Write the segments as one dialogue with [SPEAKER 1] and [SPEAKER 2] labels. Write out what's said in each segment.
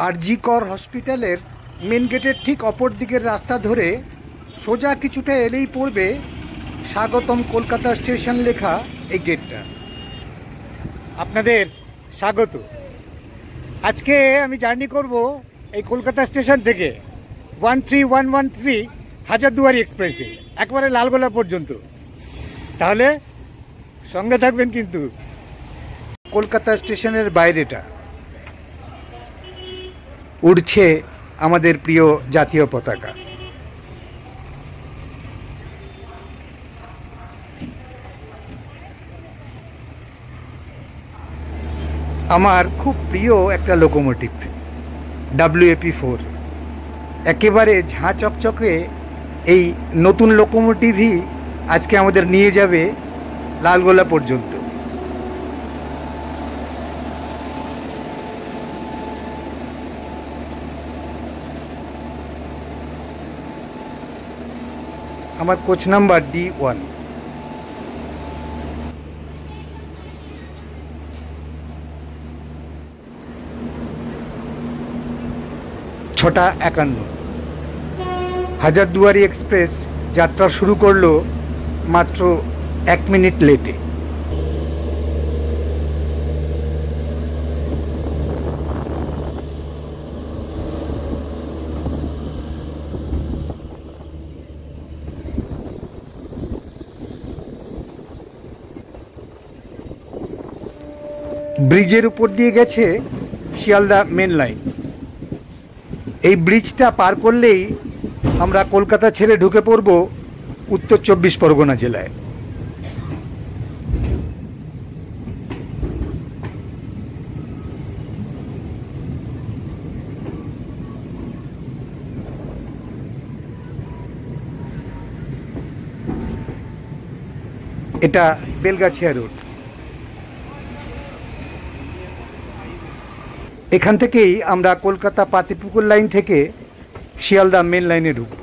[SPEAKER 1] আরজি কর হসপিটালের মেন গেটের ঠিক অপর দিকের রাস্তা ধরে সোজা কিছুটা এলেই পড়বে স্বাগতম কলকাতা স্টেশন লেখা এই গেটটা। আপনাদের স্বাগত। আজকে আমি জার্নি করব এই কলকাতা স্টেশন থেকে 13113 হাজারদুয়ারি এক্সপ্রেসে একবারে লালগোলা পর্যন্ত। তাহলে সঙ্গে থাকবেন কিন্তু। কলকাতা স্টেশনের বাইরেটা উড়ছে আমাদের প্রিয় জাতীয় পতাকা। আমার খুব প্রিয় একটা লোকোমোটিভ WAP4, একেবারে ঝাঁ চকচকে এই নতুন লোকোমোটিভই আজকে আমাদের নিয়ে যাবে লালগোলা পর্যন্ত। আমার coach number D1। 6:51 Hazarduari express যাত্রা শুরু করলো মাত্র 1 মিনিট লেটে। ব্রিজের উপর দিয়ে গেছে শিয়ালদা মেন লাইন। এই ব্রিজটা পার করলেই আমরা কলকাতা ছেড়ে ঢুকে পড়ব উত্তর 24 পরগনা জেলায়। এটা বেলগাছিয়া রোড। এখান থেকেই আমরা কলকাতা পাতিপুকুর লাইন থেকে শিয়ালদা মেন লাইনে ঢুকব।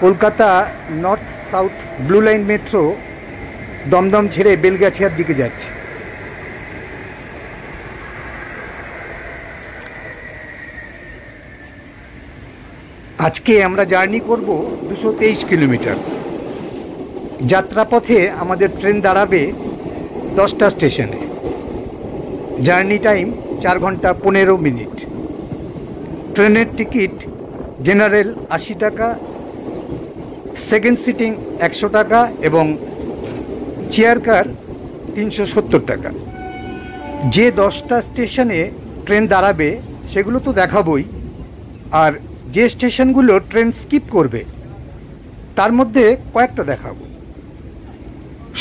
[SPEAKER 1] Kolkata north south blue line metro Dum Dum ছেড়ে বেলগাছিয়ার দিকে যাচ্ছে। আজকে আমরা জার্নি করব 223 কিলোমিটার। যাত্রাপথে আমাদের ট্রেন দাঁড়াবে 10টা স্টেশনে। জার্নি টাইম 4 ঘন্টা 15 মিনিট। ট্রেনের টিকিট জেনারেল 80 টাকা, সেকেন্ড সিটিং 100 টাকা এবং চেয়ার কার 370 টাকা। যে 10টা স্টেশনে ট্রেন দাঁড়াবে সেগুলো তো দেখাবই, আর যে স্টেশনগুলো ট্রেন স্কিপ করবে তার মধ্যে কয়েকটা দেখাবো।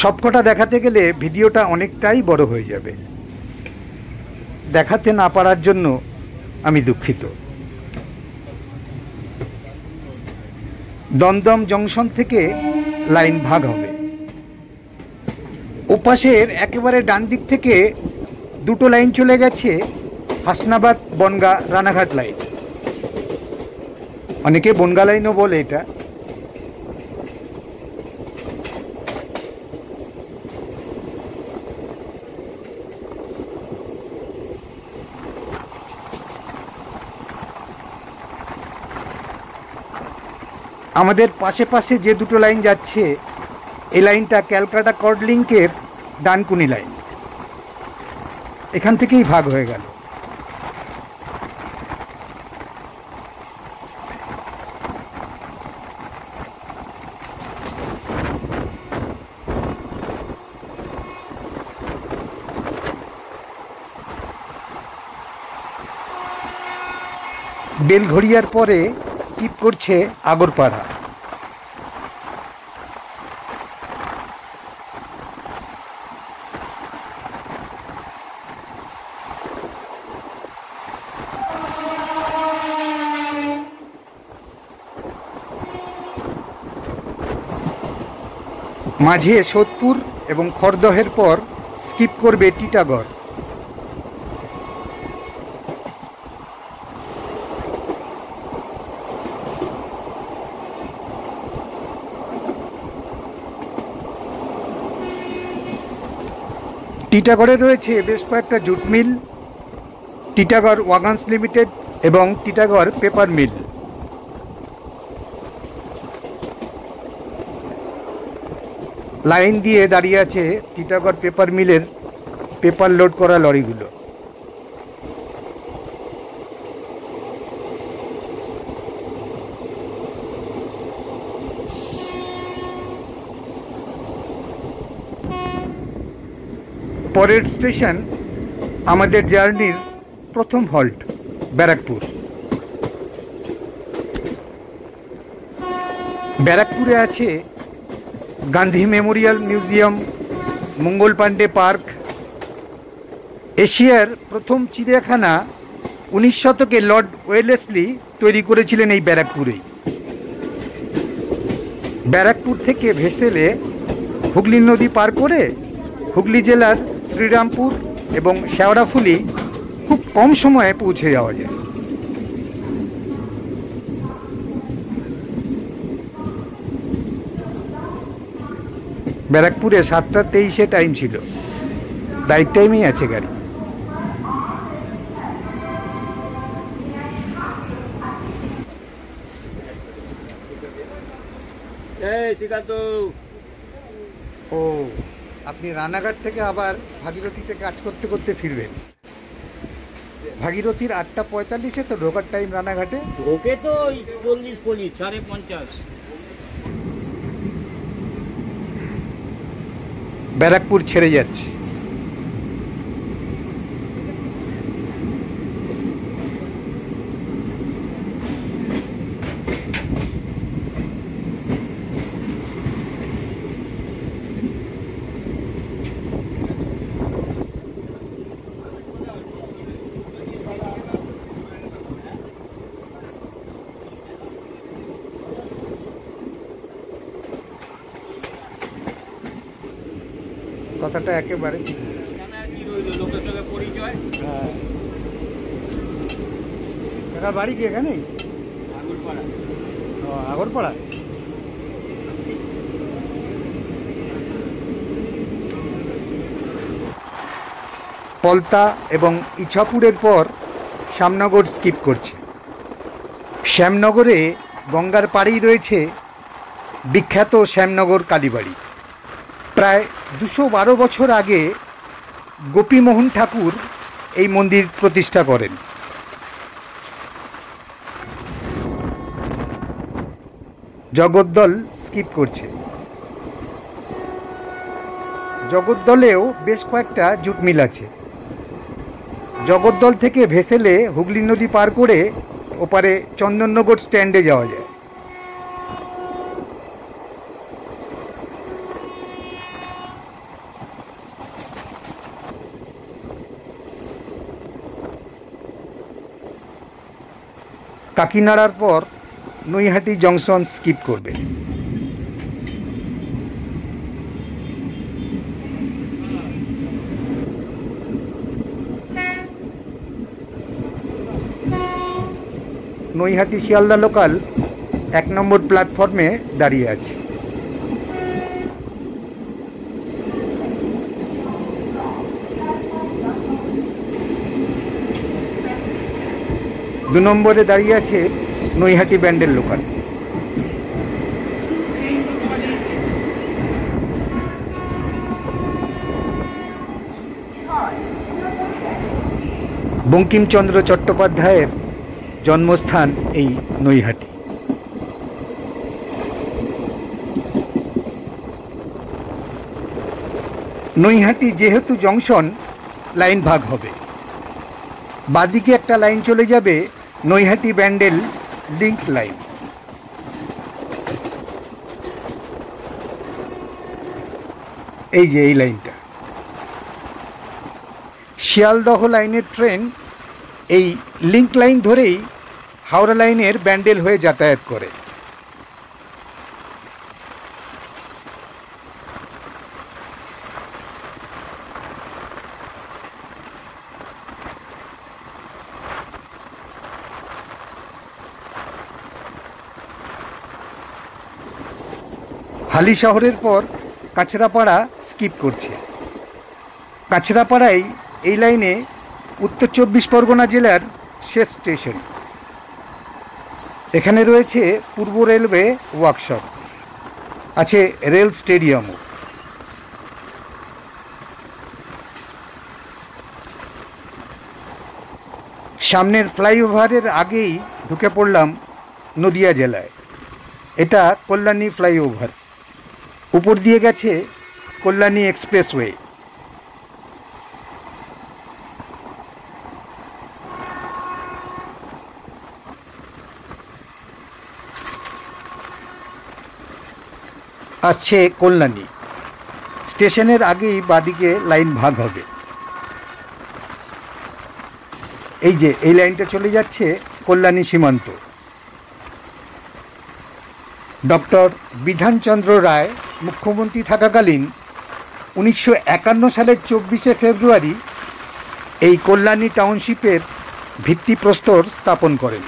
[SPEAKER 1] সবকটা দেখাতে গেলে ভিডিওটা অনেকটাই বড় হয়ে যাবে। দেখাতে না পারার জন্য আমি দুঃখিত। দমদম জংশন থেকে লাইন ভাগ হবে। ওপাশের একেবারে ডান দিক থেকে দুটো লাইন চলে গেছে হাসনাবাদ বনগাঁ রানাঘাট লাইন। অনেকে বনগাঁ লাইনও বলে এটা। আমাদের পাশে পাশে যে দুটো লাইন যাচ্ছে এই লাইনটা ক্যালকাটা কর্ড লিঙ্কের ডানকুনি লাইন। এখান থেকেই ভাগ হয়ে গেল। বেলঘড়িয়ার পরে স্কিপ করছে আগরপাড়া। মাঝে সোদপুর এবং খড়দহের পর স্কিপ করবে টিটাগড়। টিটাগড়ে রয়েছে বেশ কয়েকটা জুট মিল, টিটাগড় ওয়াগানস লিমিটেড এবং টিটাগড় পেপার মিল। লাইন দিয়ে দাঁড়িয়ে আছে টিটাগড় পেপার মিলের পেপার লোড করা লরিগুলো। পরের স্টেশন আমাদের জার্নির প্রথম হল্ট ব্যারাকপুর। ব্যারাকপুরে আছে গান্ধী মেমোরিয়াল মিউজিয়াম, মঙ্গল পাণ্ডে পার্ক। এশিয়ার প্রথম চিড়িয়াখানা 19 শতকে লর্ড ওয়েলেসলি তৈরি করেছিলেন এই ব্যারাকপুরেই। ব্যারাকপুর থেকে ভেসেলে হুগলি নদী পার করে হুগলি জেলার শ্রীরামপুর এবং শেওড়াফুলি খুব কম সময়ে পৌঁছে যাওয়া যায়। ব্যারাকপুরে 7:23 টাইম ছিল, রাইট টাইমেই আছে গাড়ি। ও, আপনি রানাঘাট থেকে আবার ভাগীরথীতে কাজ করতে করতে ফিরবেন। ভাগীরথীর 8:45 তো ঢোকার টাইম রানাঘাটে।
[SPEAKER 2] ঢোকে তো 40-50, 50:30।
[SPEAKER 1] ব্যারাকপুর ছেড়ে যাচ্ছে। কথাটা একেবারে ঠিক বলেছে। কাকা বাড়ি কি এখানেই? আগরপাড়া। পলতা এবং ইছাপুরের পর শ্যামনগর স্কিপ করছে। শ্যামনগরে গঙ্গার পাড়েই রয়েছে বিখ্যাত শ্যামনগর কালীবাড়ি। প্রায় 212 বছর আগে গোপীমোহন ঠাকুর এই মন্দির প্রতিষ্ঠা করেন। জগদ্দল স্কিপ করছে। জগদ্দলেও বেশ কয়েকটা জুট মিল আছে। জগদ্দল থেকে ভেসেলে হুগলি নদী পার করে ওপারে চন্দননগর স্ট্যান্ডে যাওয়া যায়। কাকিনাড়ার পর নৈহাটি জংশন স্কিপ করবে। নৈহাটি শিয়ালদা লোকাল 1 নম্বর প্ল্যাটফর্মে দাঁড়িয়ে আছে। দু নম্বরে দাঁড়িয়ে আছে নৈহাটি ব্যান্ডেল লোকাল। বঙ্কিমচন্দ্র চট্টোপাধ্যায়ের জন্মস্থান এই নৈহাটি। নৈহাটি যেহেতু জংশন, লাইন ভাগ হবে। বাদিকে একটা লাইন চলে যাবে নৈহাটি ব্যান্ডেল লিঙ্ক লাইন। এই যে এই লাইনটা, শিয়ালদহ লাইনের ট্রেন এই লিঙ্ক লাইন ধরেই হাওড়া লাইনের ব্যান্ডেল হয়ে যাতায়াত করে। হালি শহরের পর কাছড়াপাড়া স্কিপ করছে। কাছড়াপাড়াই এই লাইনে উত্তর 24 পরগনা জেলার শেষ স্টেশন। এখানে রয়েছে পূর্ব রেলওয়ে ওয়ার্কশপ, আছে রেল স্টেডিয়ামও। সামনের ফ্লাইওভারের আগেই ঢুকে পড়লাম নদিয়া জেলায়। এটা কল্যাণী ফ্লাইওভার, উপর দিয়ে গেছে কল্যাণী এক্সপ্রেসওয়ে। আসছে কল্যাণী স্টেশনের আগেই বাদিকে লাইন ভাগ হবে। এই যে এই লাইনটা চলে যাচ্ছে কল্যাণী সীমান্ত। ডক্টর বিধানচন্দ্র রায় মুখ্যমন্ত্রী থাকাকালীন 1951 সালের 24শে ফেব্রুয়ারি এই কল্যাণী টাউনশিপের ভিত্তিপ্রস্তর স্থাপন করেন।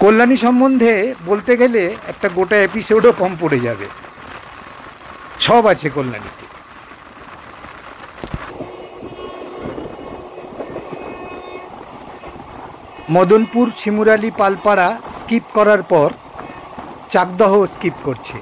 [SPEAKER 1] কল্যাণী সম্বন্ধে বলতে গেলে একটা গোটা এপিসোডও কম পড়ে যাবে, সব আছে কল্যাণীতে। মদনপুর শিমুরালী পালপাড়া স্কিপ করার পর চাকদহ স্কিপ করছে।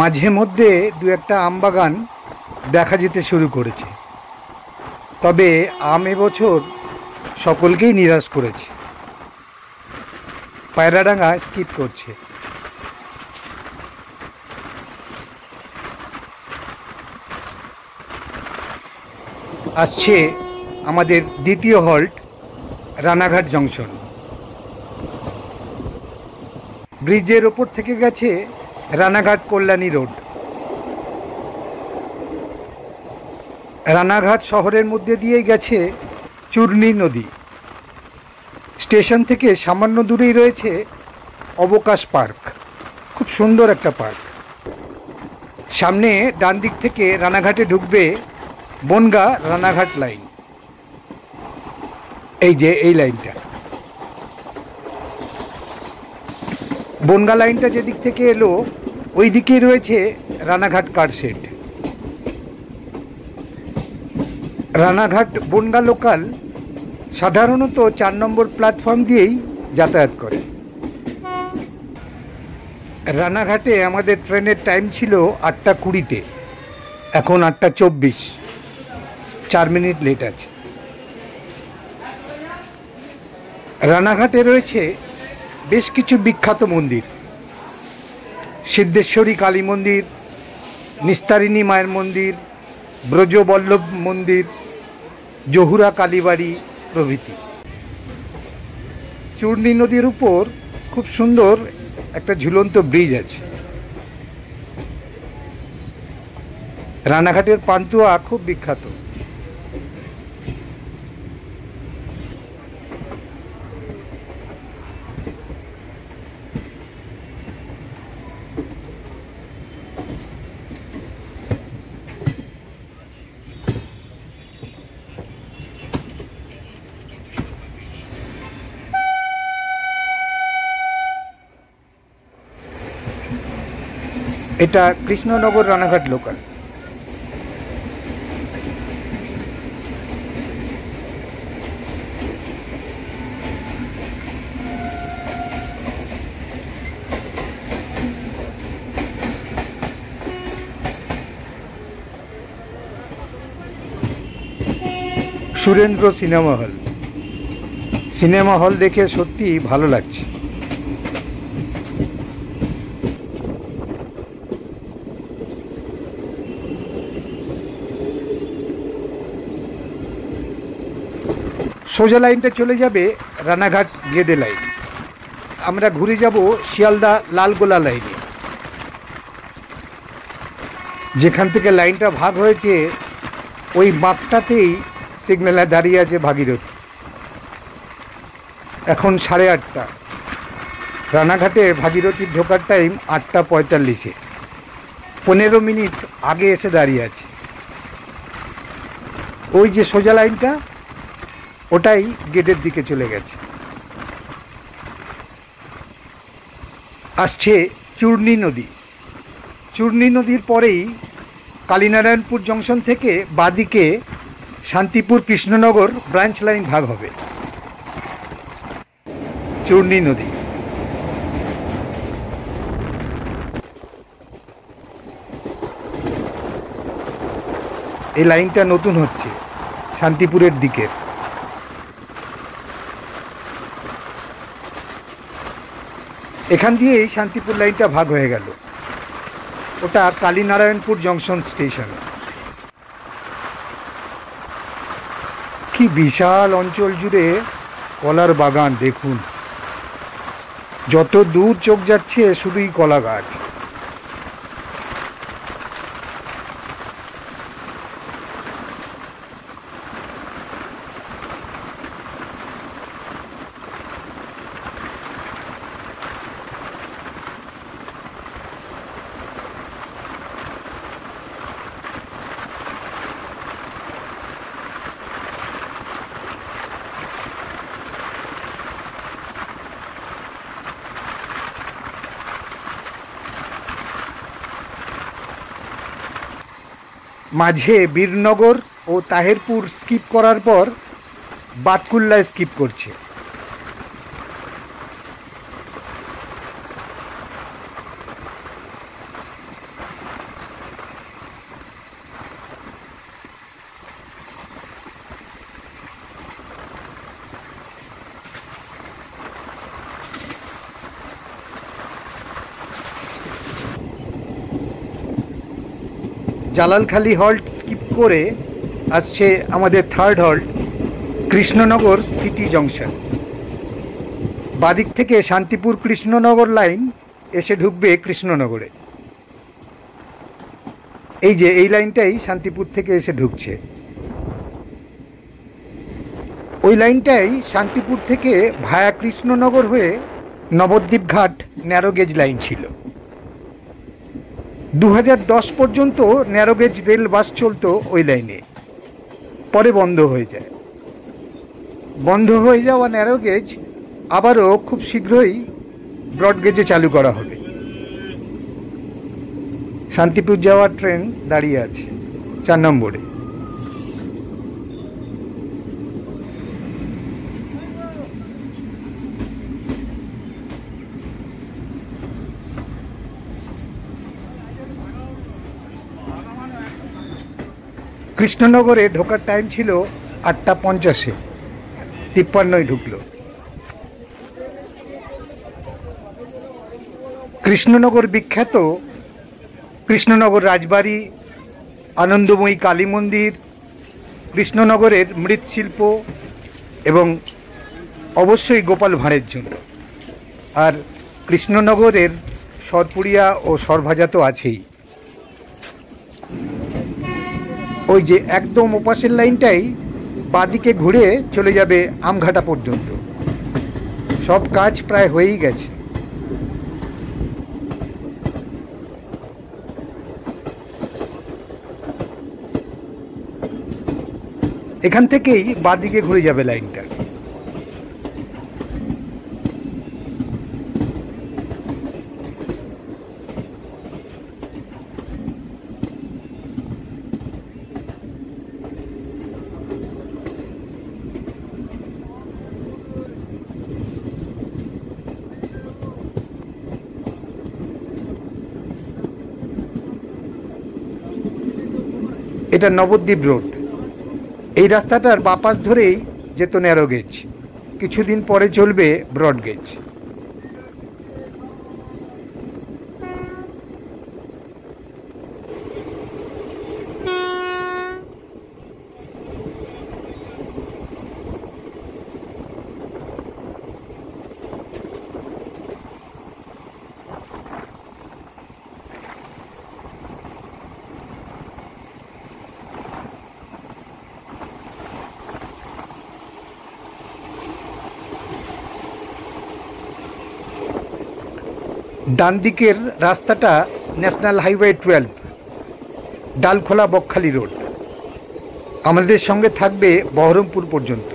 [SPEAKER 1] মাঝে মধ্যে দু একটা আমবাগান দেখা যেতে শুরু করেছে, তবে আম এবছর সকলকেই নিরাশ করেছে। পায়রাডাঙ্গা স্কিপ করছে। আসছে আমাদের দ্বিতীয় হল্ট রানাঘাট জংশন। ব্রিজের ওপর থেকে গেছে রানাঘাট কল্যাণী রোড। রানাঘাট শহরের মধ্যে দিয়েই গেছে চূর্ণী নদী। স্টেশন থেকে সামান্য দূরেই রয়েছে অবকাশ পার্ক, খুব সুন্দর একটা পার্ক। সামনে ডান দিক থেকে রানাঘাটে ঢুকবে বনগাঁ রানাঘাট লাইন। এই যে এই লাইনটা, বনগাঁ লাইনটা যেদিক থেকে এলো ওই দিকেই রয়েছে রানাঘাট কারশেড। রানাঘাট বনগাঁ লোকাল সাধারণত 4 নম্বর প্ল্যাটফর্ম দিয়েই যাতায়াত করে। রানাঘাটে আমাদের ট্রেনের টাইম ছিল 8টা 20-তে, এখন 8টা 24, 4 মিনিট লেট আছে। রানাঘাটে রয়েছে বেশ কিছু বিখ্যাত মন্দির, সিদ্ধেশ্বরী কালী মন্দির, নিস্তারিণী মায়ের মন্দির, ব্রজবল্লভ মন্দির, জহুরা কালীবাড়ি প্রভৃতি। চূর্ণী নদীর উপর খুব সুন্দর একটা ঝুলন্ত ব্রিজ আছে। রানাঘাটের পান্তুয়া খুব বিখ্যাত। এটা Krishnanagar Ranaghat local. Surendra cinema hall, cinema hall দেখে সত্যি ভালো লাগছে। সোজা লাইনটা চলে যাবে রানাঘাট গেদে লাইন। আমরা ঘুরে যাব শিয়ালদা লালগোলা লাইনে। যেখান থেকে লাইনটা ভাগ হয়েছে ওই মাপটাতেই সিগন্যালে দাঁড়িয়ে আছে ভাগীরথী। এখন 8:30। রানাঘাটে ভাগীরথীর ঢোকার টাইম 8:45। 15 মিনিট আগে এসে দাঁড়িয়ে আছে। ওই যে সোজা লাইনটা, ওটাই গেটের দিকে চলে গেছে। আসছে চূর্ণী নদী। চূর্ণী নদীর পরেই কালীনারায়ণপুর জংশন থেকে বাদিকে শান্তিপুর কৃষ্ণনগর ব্রাঞ্চ লাইন ভাগ হবে। চূর্ণী নদী। এই লাইনটা নতুন হচ্ছে শান্তিপুরের দিকের। এখান দিয়েই শান্তিপুর লাইনটা ভাগ হয়ে গেল। ওটা কালীনারায়ণপুর জংশন স্টেশন। কি বিশাল অঞ্চল জুড়ে কলার বাগান দেখুন। যত দূর চোখ যাচ্ছে শুধুই কলা গাছ। মাঝে বীরনগর ও তাহেরপুর স্কিপ করার পর বাতকুল্লা স্কিপ করছে। জালালখালি হল্ট স্কিপ করে আসছে আমাদের third halt Krishnanagar city junction. বাদিক থেকে শান্তিপুর কৃষ্ণনগর লাইন এসে ঢুকবে কৃষ্ণনগরে। এই যে এই লাইনটাই শান্তিপুর থেকে এসে ঢুকছে। ওই লাইনটাই শান্তিপুর থেকে ভায়া কৃষ্ণনগর হয়ে নবদ্বীপ ঘাট ন্যারোগেজ লাইন ছিল। 2010 পর্যন্ত ন্যারোগেজ রেল বাস চলতো ওই লাইনে, পরে বন্ধ হয়ে যায়। বন্ধ হয়ে যাওয়া ন্যারোগেজ আবারও খুব শীঘ্রই ব্রডগেজে চালু করা হবে। শান্তিপুর যাওয়ার ট্রেন দাঁড়িয়ে আছে 4 নম্বরে। কৃষ্ণনগরে ঢোকার টাইম ছিল 8:50। 53 ঢুকলো। কৃষ্ণনগর বিখ্যাত কৃষ্ণনগর রাজবাড়ি, আনন্দময়ী কালী মন্দির, কৃষ্ণনগরের মৃৎশিল্প এবং অবশ্যই গোপাল ভাঁড়ের জন্য। আর কৃষ্ণনগরের সরপুরিয়া ও সরভাজা তো আছেই। ওই যে একদম ওপাশের লাইনটাই বাদিকে ঘুরে চলে যাবে আমঘাটা পর্যন্ত। সব কাজ প্রায় হয়েই গেছে। এখান থেকেই বাদিকে ঘুরে যাবে লাইনটা। এটা নবদ্বীপ রোড। এই রাস্তাটার বাপাস ধরেই যেত ন্যারোগেজ, কিছুদিন পরে চলবে ব্রডগেজ। ডান দিকের রাস্তাটা national highway 12, Dalkhola Bakkhali road. আমাদের সঙ্গে থাকবে বহরমপুর পর্যন্ত।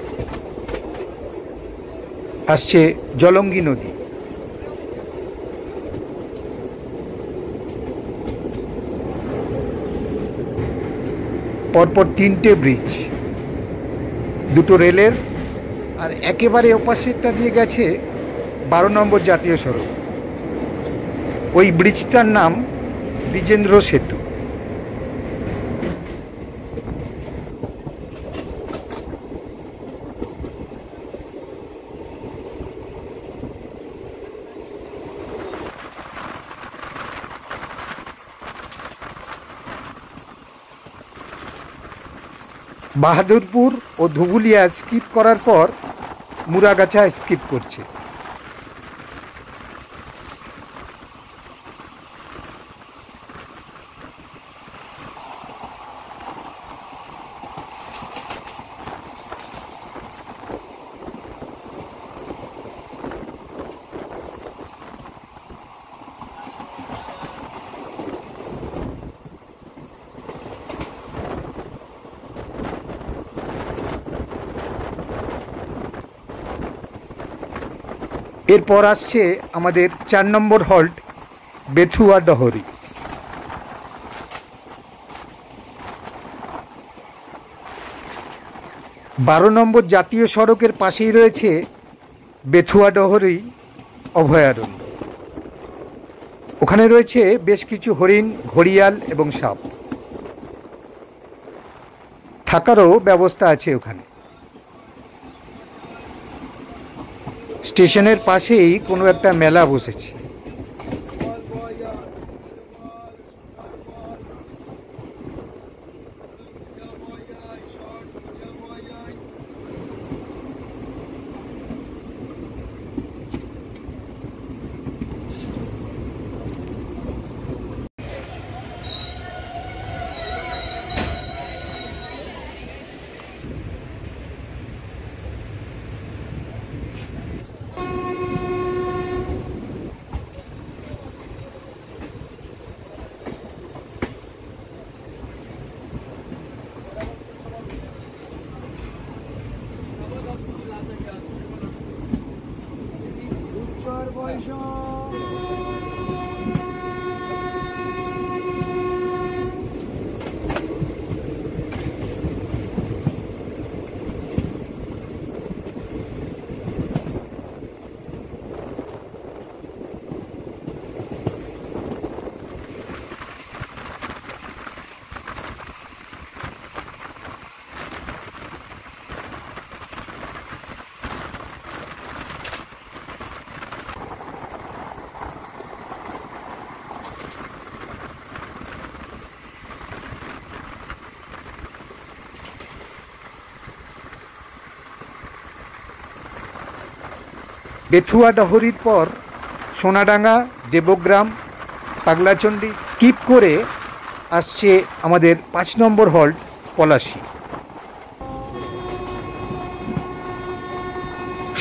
[SPEAKER 1] আসছে জলঙ্গি নদী। পরপর 3টে ব্রিজ, 2টো রেলের, আর একেবারে ওপাশেরটা দিয়ে গেছে 12 নম্বর জাতীয় সড়ক। ওই ব্রিজটার নাম দ্বিজেন্দ্র সেতু। বাহাদুরপুর ও ধুবুলিয়া স্কিপ করার পর মুরাগাছা স্কিপ করছে। এরপর আসছে আমাদের 4 নম্বর হল্ট বেথুয়া ডহরি। বারো নম্বর জাতীয় সড়কের পাশেই রয়েছে বেথুয়া ডহরি অভয়ারণ্য। ওখানে রয়েছে বেশ কিছু হরিণ, ঘড়িয়াল এবং সাপ। থাকারও ব্যবস্থা আছে ওখানে। স্টেশনের পাশেই কোনো একটা মেলা বসেছে। বেথুয়া ডহরির পর সোনাডাঙ্গা, দেবগ্রাম, পাগলাচণ্ডী স্কিপ করে আসছে আমাদের 5 নম্বর হল্ট পলাশী।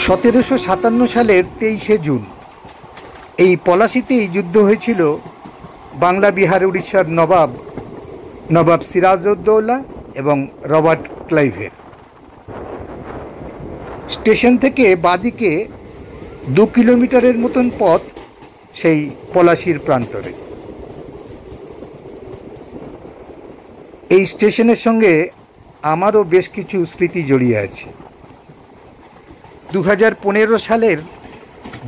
[SPEAKER 1] 1757 সালের 23শে জুন এই পলাশীতেই যুদ্ধ হয়েছিল বাংলা, বিহার, উড়িষ্যার নবাব সিরাজউদ্দৌলা এবং রবার্ট ক্লাইভের। স্টেশন থেকে বাদিকে 2 কিলোমিটারের মতন পথ সেই পলাশীর প্রান্তরে। এই স্টেশনের সঙ্গে আমারও বেশ কিছু স্মৃতি জড়িয়ে আছে। 2015 সালের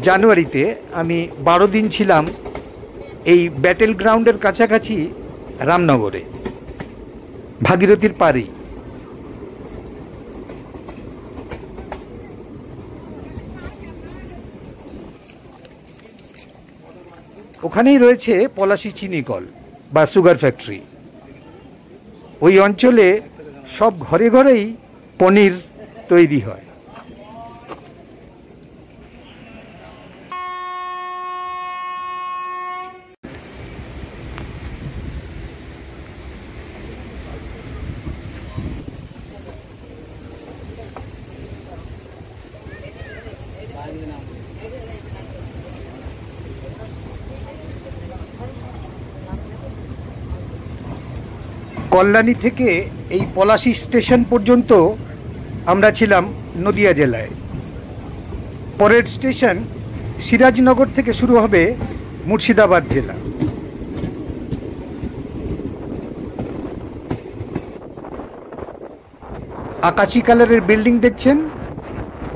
[SPEAKER 1] জানুয়ারিতে আমি 12 দিন ছিলাম এই ব্যাটেল গ্রাউন্ডের কাছাকাছি রামনগরে, ভাগীরথীর পাড়েই। ওখানেই রয়েছে পলাশী চিনি কল বা সুগার ফ্যাক্টরি। ওই অঞ্চলে সব ঘরে ঘরেই পনির তৈরি হয়। কল্যাণী থেকে এই পলাশী স্টেশন পর্যন্ত আমরা ছিলাম নদিয়া জেলায়। পরের স্টেশন সিরাজনগর থেকে শুরু হবে মুর্শিদাবাদ জেলা। আকাশি কালারের বিল্ডিং দেখছেন,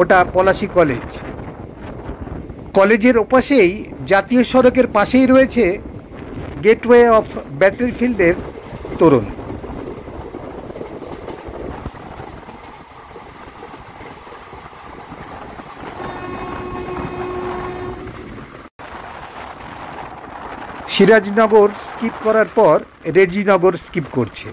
[SPEAKER 1] ওটা পলাশী কলেজ। কলেজের ওপাশেই জাতীয় সড়কের পাশেই রয়েছে গেটওয়ে অফ ব্যাটেলফিল্ডের তোরণ। সিরাজনগর স্কিপ করার পর রেজিনগর স্কিপ করছে।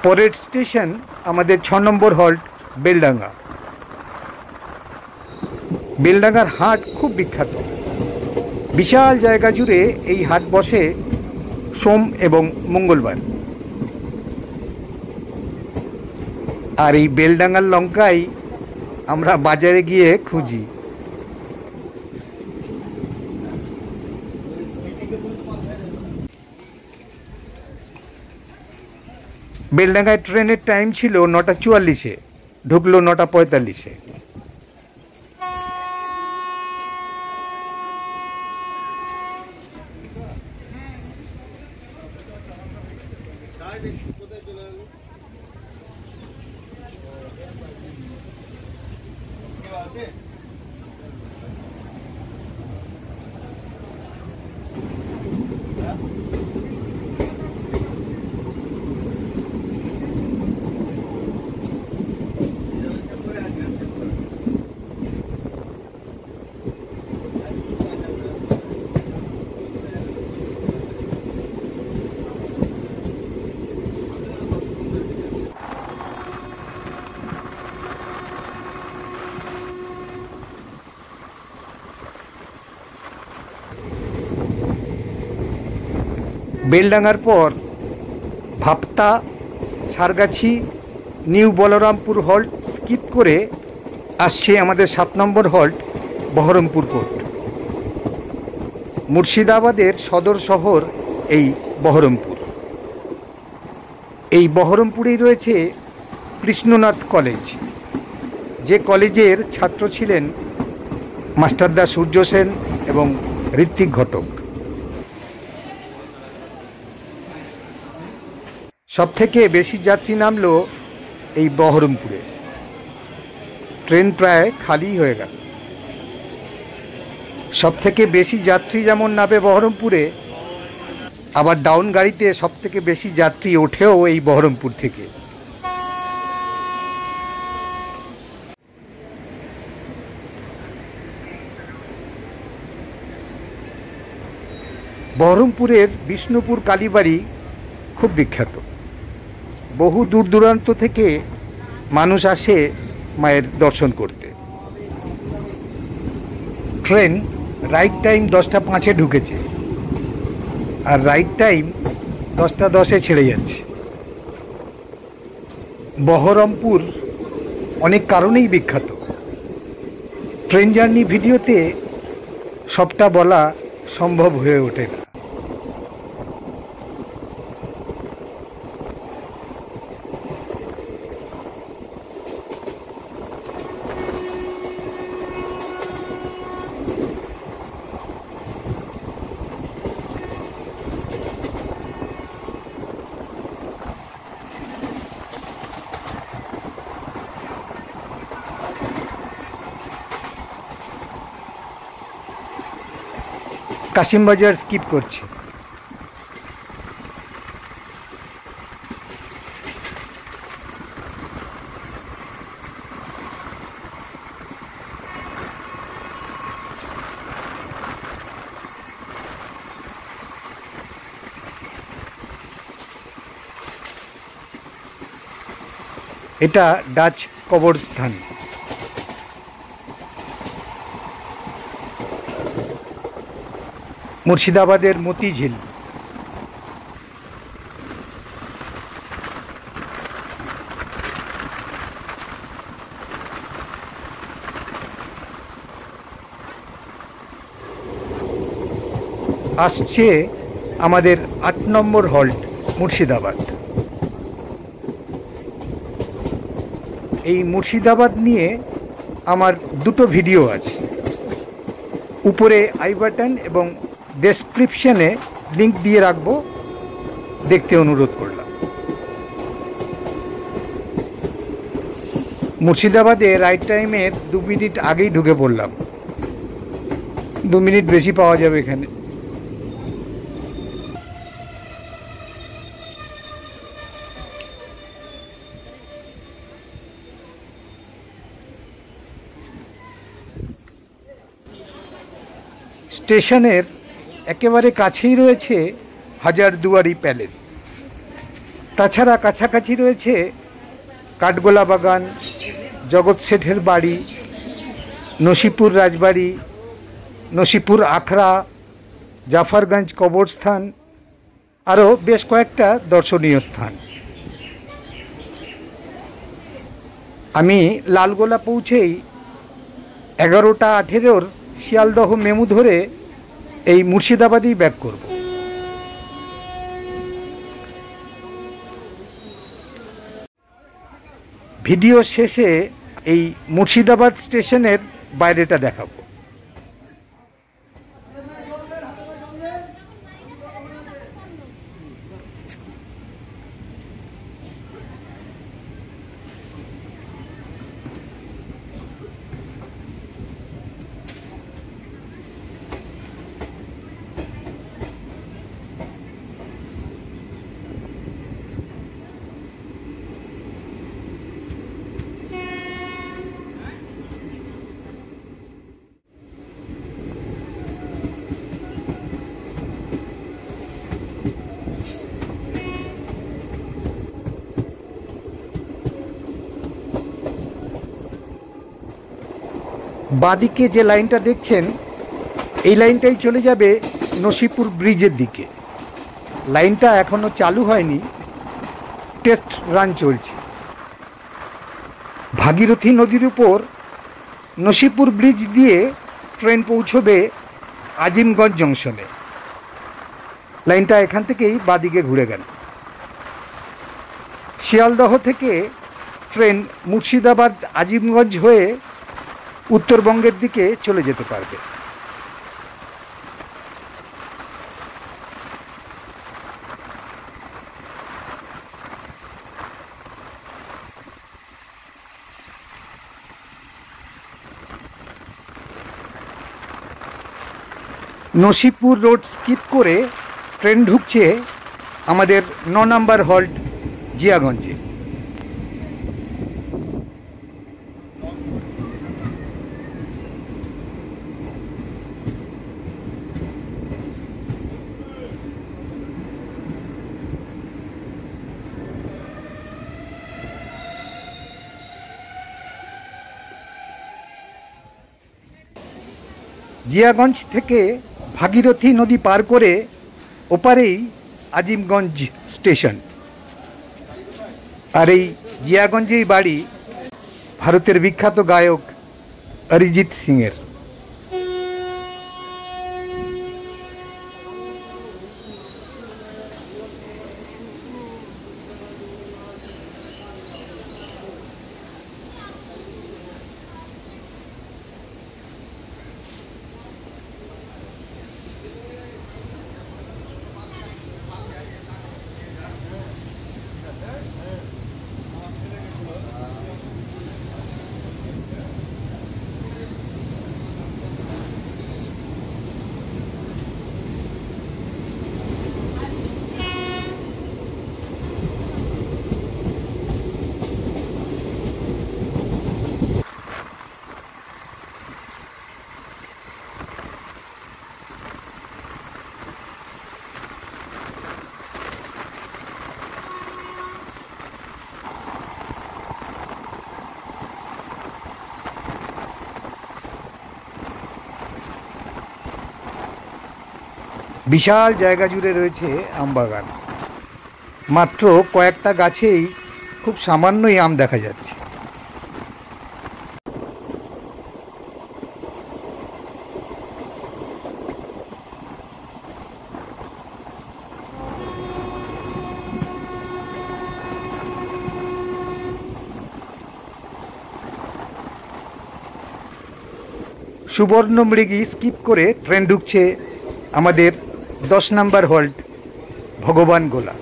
[SPEAKER 1] পরের স্টেশন আমাদের 6 নম্বর হল্ট বেলডাঙ্গা। বেলডাঙ্গার হাট খুব বিখ্যাত। বিশাল জায়গা জুড়ে এই হাট বসে সোম এবং মঙ্গলবার। আর এই বেলডাঙ্গার লঙ্কাই আমরা বাজারে গিয়ে খুঁজি। বেলডাঙ্গায় ট্রেনের টাইম ছিল 9টা 44-এ, ঢুকলো 9টা 45-এ। বেলডাঙ্গার পর Bhabta, Sargachhi, new Balarampur halt skip করে আসছে আমাদের 7 নম্বর হল্ট বহরমপুর কোর্ট। মুর্শিদাবাদের সদর শহর এই বহরমপুর। এই বহরমপুরেই রয়েছে কৃষ্ণনাথ কলেজ, যে কলেজের ছাত্র ছিলেন মাস্টারদা সূর্য সেন এবং ঋত্বিক ঘটক। সবথেকে বেশি যাত্রী নামলো এই বহরমপুরে। ট্রেন প্রায় খালি হয়ে গেল। সবথেকে বেশি যাত্রী যেমন নামে বহরমপুরে, আবার ডাউন গাড়িতে সবথেকে বেশি যাত্রী ওঠেও এই বহরমপুর থেকে। বহরমপুরের বিষ্ণুপুর কালীবাড়ি খুব বিখ্যাত। বহু দূর দূরান্ত থেকে মানুষ আসে মায়ের দর্শন করতে। ট্রেন রাইট টাইম 10টা 5-এ ঢুকেছে, আর রাইট টাইম 10টা 10-এ ছেড়ে যাচ্ছে। বহরমপুর অনেক কারণেই বিখ্যাত। ট্রেন জার্নি ভিডিওতে সবটা বলা সম্ভব হয়ে ওঠে না। কাশিমবাজার স্কিপ করছে। এটা ডাচ কবরস্থান। মুর্শিদাবাদের মতিঝিল। আসছে আমাদের ৮ নম্বর হল্ট মুর্শিদাবাদ। এই মুর্শিদাবাদ নিয়ে আমার দুটো ভিডিও আছে, উপরে আই বাটন এবং ডেসক্রিপশনে লিংক দিয়ে রাখবো, দেখতে অনুরোধ করলাম। মুর্শিদাবাদে রাইট টাইমের 2 মিনিট আগেই ঢুকে পড়লাম, 2 মিনিট বেশি পাওয়া যাবে এখানে। স্টেশনের একেবারে কাছেই রয়েছে হাজারদুয়ারি প্যালেস। তাছাড়া কাছাকাছি রয়েছে কাঠগোলা বাগান, জগৎ শেঠের বাড়ি, নসিপুর রাজবাড়ি, নসিপুর আখড়া, জাফরগঞ্জ কবরস্থান, আরও বেশ কয়েকটা দর্শনীয় স্থান। আমি লালগোলা পৌঁছেই 11টা 18 শিয়ালদহ মেমু ধরে এই মুর্শিদাবাদেই ব্যাক করব। ভিডিও শেষে এই মুর্শিদাবাদ স্টেশনের বাইরেটা দেখাবো। বাঁদিকে যে লাইনটা দেখছেন, এই লাইনটাই চলে যাবে নসিপুর ব্রিজের দিকে। লাইনটা এখনো চালু হয়নি, টেস্ট রান চলছে। ভাগীরথী নদীর উপর নসিপুর ব্রিজ দিয়ে ট্রেন পৌঁছবে আজিমগঞ্জ জংশনে। লাইনটা এখান থেকেই বাঁদিকে ঘুরে গেল। শিয়ালদহ থেকে ট্রেন মুর্শিদাবাদ আজিমগঞ্জ হয়ে উত্তরবঙ্গের দিকে চলে যেতে পারবে। নসিপুর রোড স্কিপ করে ট্রেন ঢুকছে আমাদের 9 নম্বর হল্ট জিয়াগঞ্জে। জিয়াগঞ্জ থেকে ভাগীরথী নদী পার করে ওপারেই আজিমগঞ্জ স্টেশন। আর এই জিয়াগঞ্জেই বাড়ি ভারতের বিখ্যাত গায়ক অরিজিৎ সিংয়ের। বিশাল জায়গা জুড়ে রয়েছে আমবাগান। মাত্র কয়েকটা গাছেই খুব সামান্যই আম দেখা যাচ্ছে। সুবর্ণমৃগী স্কিপ করে ট্রেন ঢুকছে আমাদের 10 নম্বর হল্ট ভগবান গোলা।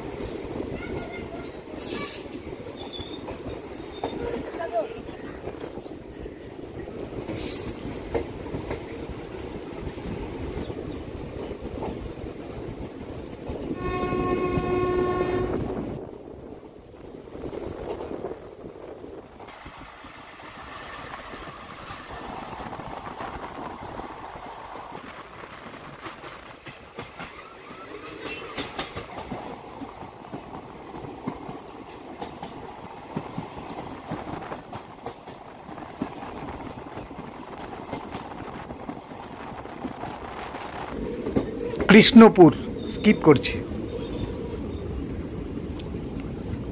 [SPEAKER 1] কৃষ্ণপুর স্কিপ করছে।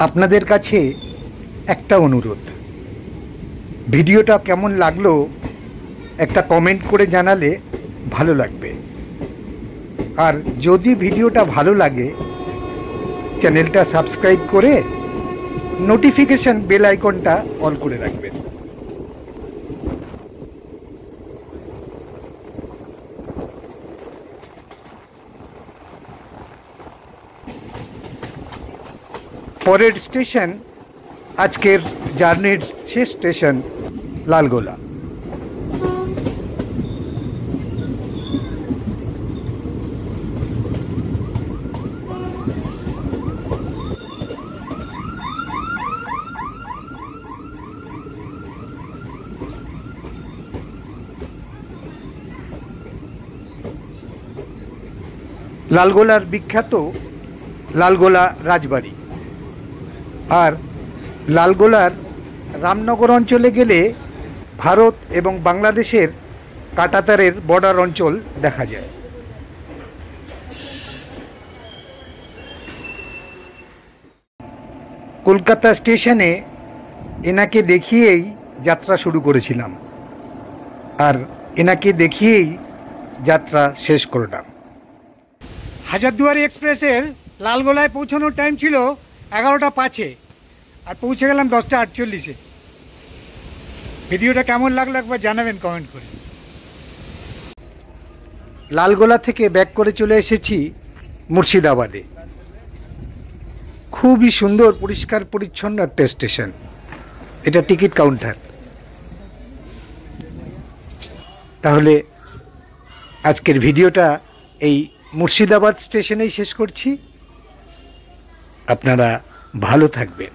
[SPEAKER 1] আপনাদের কাছে একটা অনুরোধ, ভিডিওটা কেমন লাগলো একটা কমেন্ট করে জানালে ভালো লাগবে। আর যদি ভিডিওটা ভালো লাগে চ্যানেলটা সাবস্ক্রাইব করে নোটিফিকেশন বেল আইকনটা অন করে রাখবেন। পরের স্টেশন, আজকের জার্নির শেষ স্টেশন লালগোলা। লালগোলার বিখ্যাত লালগোলা রাজবাড়ি। আর লালগোলার রামনগর অঞ্চলে গেলে ভারত এবং বাংলাদেশের কাঁটাতারের বর্ডার অঞ্চল দেখা যায়। কলকাতা স্টেশনে এনাকে দেখিয়েই যাত্রা শুরু করেছিলাম, আর এনাকে দেখিয়েই যাত্রা শেষ করলাম। হাজারদুয়ারি এক্সপ্রেসের লালগোলায় পৌঁছানোর টাইম ছিল 11টা 5-এ, আর পৌঁছে গেলাম 10টা 48-এ। ভিডিওটা কেমন লাগলো একবার জানাবেন কমেন্ট করে। লালগোলা থেকে ব্যাক করে চলে এসেছি মুর্শিদাবাদে। খুবই সুন্দর পরিষ্কার পরিচ্ছন্ন একটা স্টেশন। এটা টিকিট কাউন্টার। তাহলে আজকের ভিডিওটা এই মুর্শিদাবাদ স্টেশনেই শেষ করছি। আপনারা ভালো থাকবেন।